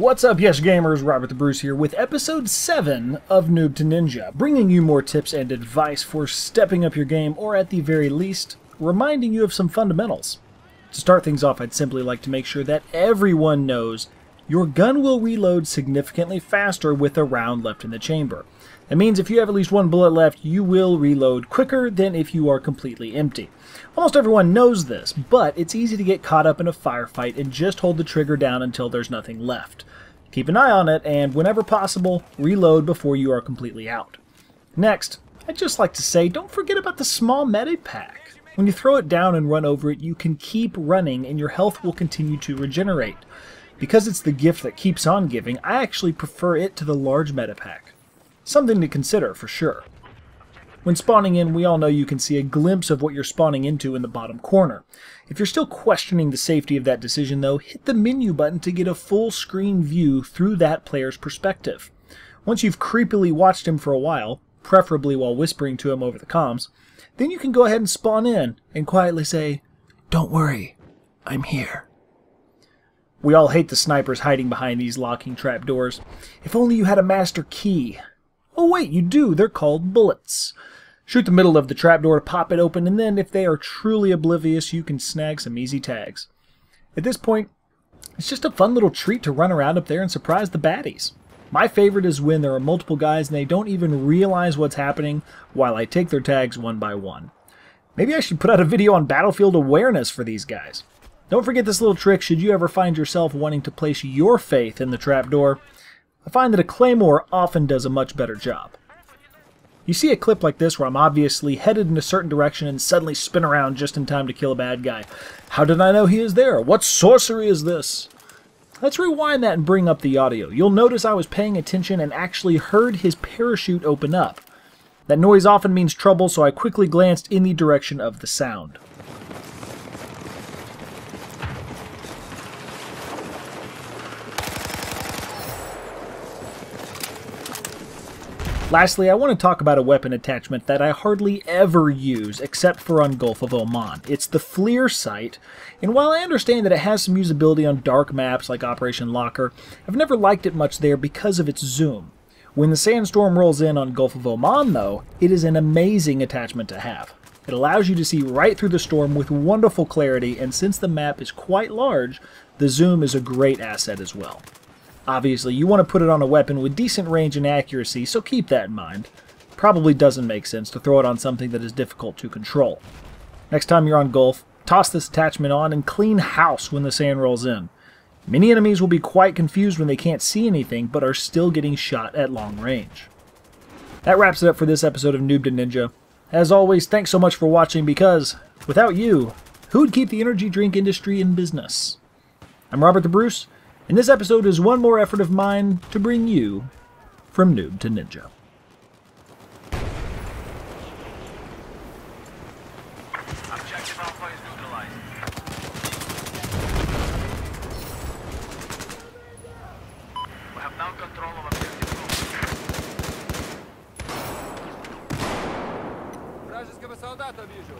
What's up, Yes Gamers? Robert the Bruce here with episode 7 of Noob to Ninja, bringing you more tips and advice for stepping up your game, or at the very least, reminding you of some fundamentals. To start things off, I'd simply like to make sure that everyone knows your gun will reload significantly faster with a round left in the chamber. That means if you have at least one bullet left, you will reload quicker than if you are completely empty. Almost everyone knows this, but it's easy to get caught up in a firefight and just hold the trigger down until there's nothing left. Keep an eye on it, and whenever possible, reload before you are completely out. Next, I'd just like to say, don't forget about the small med pack. When you throw it down and run over it, you can keep running and your health will continue to regenerate. Because it's the gift that keeps on giving, I actually prefer it to the large meta pack. Something to consider for sure. When spawning in, we all know you can see a glimpse of what you're spawning into in the bottom corner. If you're still questioning the safety of that decision though, hit the menu button to get a full screen view through that player's perspective. Once you've creepily watched him for a while, preferably while whispering to him over the comms, then you can go ahead and spawn in and quietly say, "Don't worry, I'm here." We all hate the snipers hiding behind these locking trapdoors. If only you had a master key. Oh wait, you do. They're called bullets. Shoot the middle of the trapdoor to pop it open, and then if they are truly oblivious, you can snag some easy tags. At this point, it's just a fun little treat to run around up there and surprise the baddies. My favorite is when there are multiple guys and they don't even realize what's happening while I take their tags one by one. Maybe I should put out a video on battlefield awareness for these guys. Don't forget this little trick should you ever find yourself wanting to place your faith in the trapdoor. I find that a claymore often does a much better job. You see a clip like this where I'm obviously headed in a certain direction and suddenly spin around just in time to kill a bad guy. How did I know he is there? What sorcery is this? Let's rewind that and bring up the audio. You'll notice I was paying attention and actually heard his parachute open up. That noise often means trouble, so I quickly glanced in the direction of the sound. Lastly, I want to talk about a weapon attachment that I hardly ever use except for on Gulf of Oman. It's the FLIR sight, and while I understand that it has some usability on dark maps like Operation Locker, I've never liked it much there because of its zoom. When the sandstorm rolls in on Gulf of Oman though, it is an amazing attachment to have. It allows you to see right through the storm with wonderful clarity, and since the map is quite large, the zoom is a great asset as well. Obviously, you want to put it on a weapon with decent range and accuracy, so keep that in mind. Probably doesn't make sense to throw it on something that is difficult to control. Next time you're on Gulf, toss this attachment on and clean house when the sand rolls in. Many enemies will be quite confused when they can't see anything, but are still getting shot at long range. That wraps it up for this episode of Noob to Ninja. As always, thanks so much for watching, because without you, who'd keep the energy drink industry in business? I'm Robert the Bruce, and this episode is one more effort of mine to bring you from Noob to Ninja. Objective Alpha is neutralized. We have now control of objective Noob. Вражеского солдата вижу.